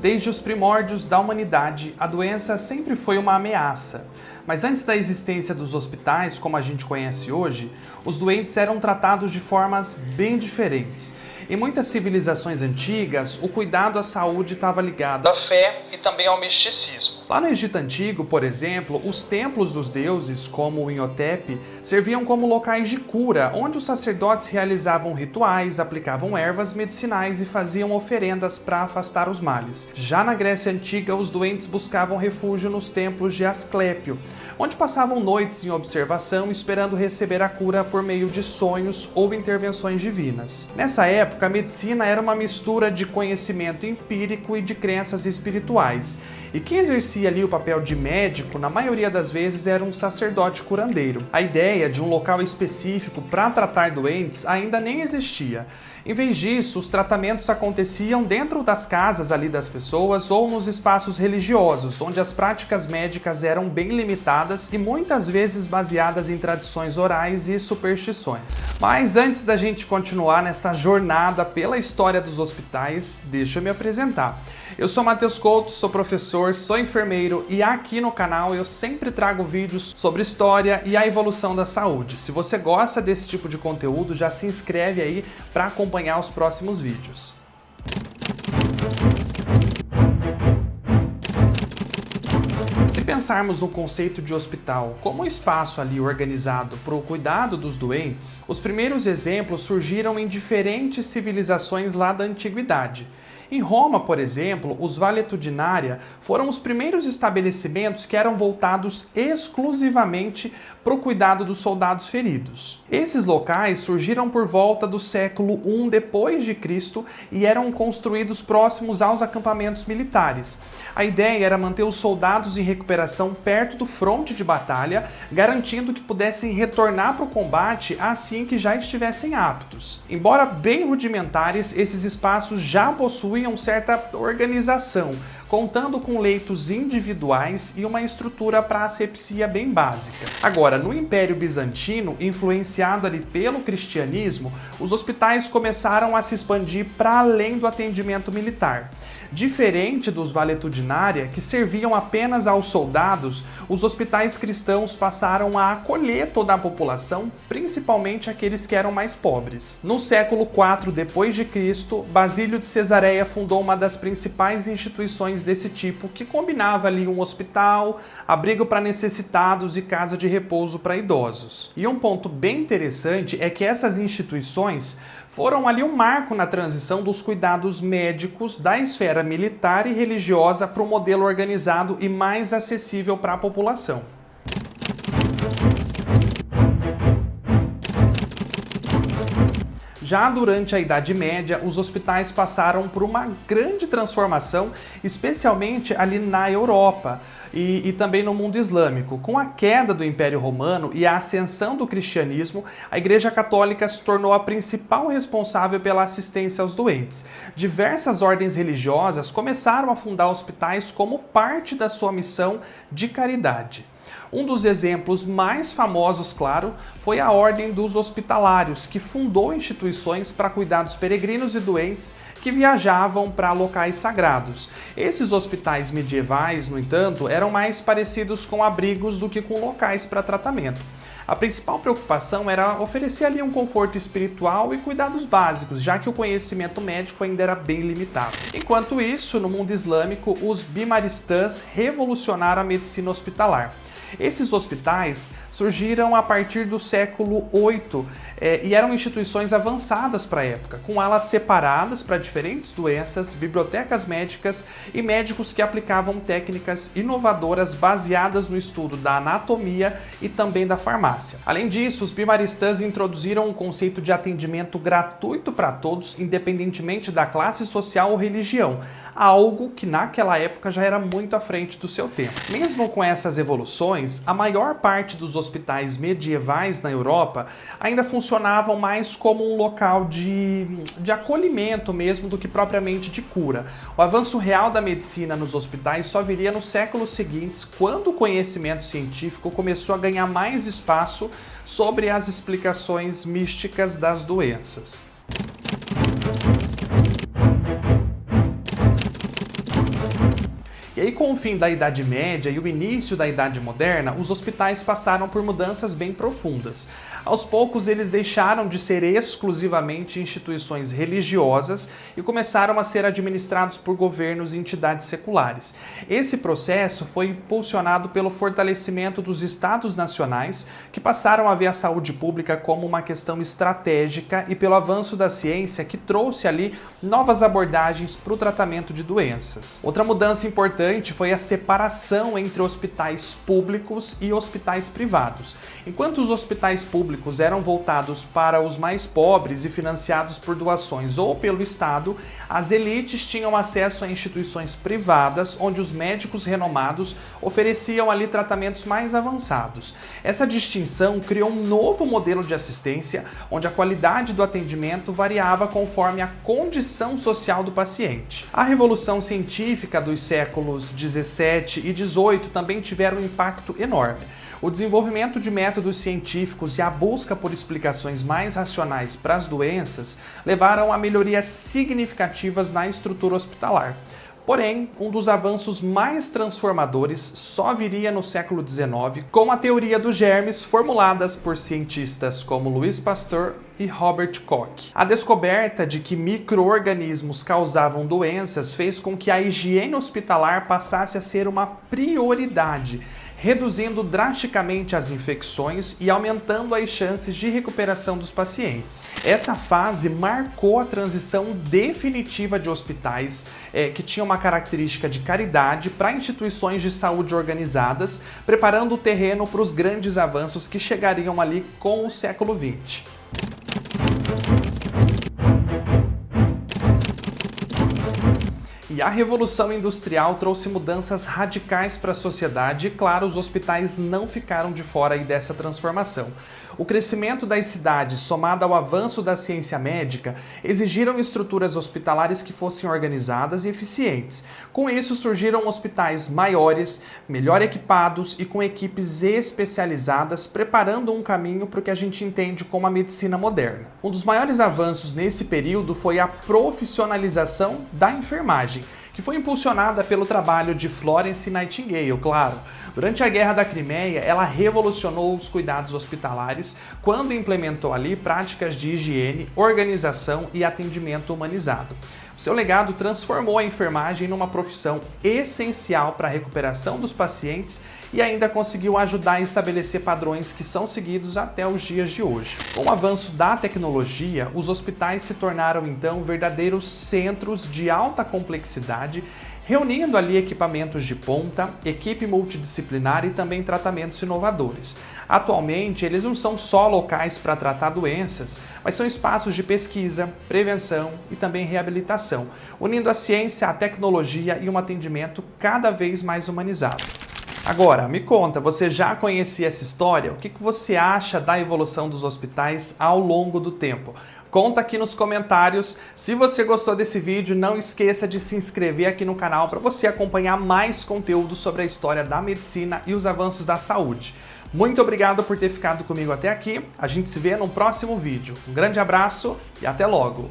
Desde os primórdios da humanidade, a doença sempre foi uma ameaça. Mas antes da existência dos hospitais, como a gente conhece hoje, os doentes eram tratados de formas bem diferentes. Em muitas civilizações antigas, o cuidado à saúde estava ligado à fé e também ao misticismo. Lá no Egito Antigo, por exemplo, os templos dos deuses, como o Inhotep, serviam como locais de cura, onde os sacerdotes realizavam rituais, aplicavam ervas medicinais e faziam oferendas para afastar os males. Já na Grécia Antiga, os doentes buscavam refúgio nos templos de Asclépio, onde passavam noites em observação esperando receber a cura por meio de sonhos ou intervenções divinas. Nessa época, a medicina era uma mistura de conhecimento empírico e de crenças espirituais. E quem exercia ali o papel de médico, na maioria das vezes, era um sacerdote curandeiro. A ideia de um local específico para tratar doentes ainda nem existia. Em vez disso, os tratamentos aconteciam dentro das casas ali das pessoas ou nos espaços religiosos, onde as práticas médicas eram bem limitadas e muitas vezes baseadas em tradições orais e superstições. Mas antes da gente continuar nessa jornada pela história dos hospitais, deixa eu me apresentar. Eu sou Matheus Couto, sou professor, sou enfermeiro e aqui no canal eu sempre trago vídeos sobre história e a evolução da saúde. Se você gosta desse tipo de conteúdo, já se inscreve aí para acompanhar os próximos vídeos. Se pensarmos no conceito de hospital como um espaço ali organizado para o cuidado dos doentes, os primeiros exemplos surgiram em diferentes civilizações lá da antiguidade. Em Roma, por exemplo, os valetudinaria foram os primeiros estabelecimentos que eram voltados exclusivamente para o cuidado dos soldados feridos. Esses locais surgiram por volta do século I depois de Cristo e eram construídos próximos aos acampamentos militares. A ideia era manter os soldados em recuperação perto do fronte de batalha, garantindo que pudessem retornar para o combate assim que já estivessem aptos. Embora bem rudimentares, esses espaços já possuíam certa organização, contando com leitos individuais e uma estrutura para asepsia bem básica. Agora, no Império Bizantino, influenciado ali pelo cristianismo, os hospitais começaram a se expandir para além do atendimento militar. Diferente dos valetudinaria, que serviam apenas aos soldados, os hospitais cristãos passaram a acolher toda a população, principalmente aqueles que eram mais pobres. No século IV d.C., Basílio de Cesareia fundou uma das principais instituições desse tipo, que combinava ali um hospital, abrigo para necessitados e casa de repouso para idosos. E um ponto bem interessante é que essas instituições foram ali um marco na transição dos cuidados médicos da esfera militar e religiosa para um modelo organizado e mais acessível para a população. Já durante a Idade Média, os hospitais passaram por uma grande transformação, especialmente ali na Europa e também no mundo islâmico. Com a queda do Império Romano e a ascensão do cristianismo, a Igreja Católica se tornou a principal responsável pela assistência aos doentes. Diversas ordens religiosas começaram a fundar hospitais como parte da sua missão de caridade. Um dos exemplos mais famosos, claro, foi a Ordem dos Hospitalários, que fundou instituições para cuidar dos peregrinos e doentes que viajavam para locais sagrados. Esses hospitais medievais, no entanto, eram mais parecidos com abrigos do que com locais para tratamento. A principal preocupação era oferecer ali um conforto espiritual e cuidados básicos, já que o conhecimento médico ainda era bem limitado. Enquanto isso, no mundo islâmico, os bimaristãs revolucionaram a medicina hospitalar. Esses hospitais surgiram a partir do século VIII e eram instituições avançadas para a época, com alas separadas para diferentes doenças, bibliotecas médicas e médicos que aplicavam técnicas inovadoras baseadas no estudo da anatomia e também da farmácia. Além disso, os bimaristãs introduziram um conceito de atendimento gratuito para todos, independentemente da classe social ou religião, algo que naquela época já era muito à frente do seu tempo. Mesmo com essas evoluções, a maior parte dos hospitais medievais na Europa ainda funcionavam mais como um local de acolhimento mesmo do que propriamente de cura. O avanço real da medicina nos hospitais só viria nos séculos seguintes, quando o conhecimento científico começou a ganhar mais espaço sobre as explicações místicas das doenças. E aí, com o fim da Idade Média e o início da Idade Moderna, os hospitais passaram por mudanças bem profundas. Aos poucos, eles deixaram de ser exclusivamente instituições religiosas e começaram a ser administrados por governos e entidades seculares. Esse processo foi impulsionado pelo fortalecimento dos estados nacionais, que passaram a ver a saúde pública como uma questão estratégica, e pelo avanço da ciência, que trouxe ali novas abordagens para o tratamento de doenças. Outra mudança importante foi a separação entre hospitais públicos e hospitais privados. Enquanto os hospitais públicos eram voltados para os mais pobres e financiados por doações ou pelo Estado, as elites tinham acesso a instituições privadas, onde os médicos renomados ofereciam ali tratamentos mais avançados. Essa distinção criou um novo modelo de assistência, onde a qualidade do atendimento variava conforme a condição social do paciente. A revolução científica dos séculos 17 e 18 também tiveram um impacto enorme. O desenvolvimento de métodos científicos e a busca por explicações mais racionais para as doenças levaram a melhorias significativas na estrutura hospitalar. Porém, um dos avanços mais transformadores só viria no século XIX, com a teoria dos germes formuladas por cientistas como Louis Pasteur e Robert Koch. A descoberta de que micro-organismos causavam doenças fez com que a higiene hospitalar passasse a ser uma prioridade, reduzindo drasticamente as infecções e aumentando as chances de recuperação dos pacientes. Essa fase marcou a transição definitiva de hospitais que tinham uma característica de caridade para instituições de saúde organizadas, preparando o terreno para os grandes avanços que chegariam ali com o século XX. E a Revolução Industrial trouxe mudanças radicais para a sociedade e, claro, os hospitais não ficaram de fora aí dessa transformação. O crescimento das cidades, somado ao avanço da ciência médica, exigiram estruturas hospitalares que fossem organizadas e eficientes. Com isso, surgiram hospitais maiores, melhor equipados e com equipes especializadas, preparando um caminho para o que a gente entende como a medicina moderna. Um dos maiores avanços nesse período foi a profissionalização da enfermagem, que foi impulsionada pelo trabalho de Florence Nightingale, claro. Durante a Guerra da Crimeia, ela revolucionou os cuidados hospitalares quando implementou ali práticas de higiene, organização e atendimento humanizado. O seu legado transformou a enfermagem numa profissão essencial para a recuperação dos pacientes e ainda conseguiu ajudar a estabelecer padrões que são seguidos até os dias de hoje. Com o avanço da tecnologia, os hospitais se tornaram então verdadeiros centros de alta complexidade, reunindo ali equipamentos de ponta, equipe multidisciplinar e também tratamentos inovadores. Atualmente, eles não são só locais para tratar doenças, mas são espaços de pesquisa, prevenção e também reabilitação, unindo a ciência, a tecnologia e um atendimento cada vez mais humanizado. Agora, me conta, você já conhecia essa história? O que você acha da evolução dos hospitais ao longo do tempo? Conta aqui nos comentários. Se você gostou desse vídeo, não esqueça de se inscrever aqui no canal para você acompanhar mais conteúdo sobre a história da medicina e os avanços da saúde. Muito obrigado por ter ficado comigo até aqui. A gente se vê no próximo vídeo. Um grande abraço e até logo!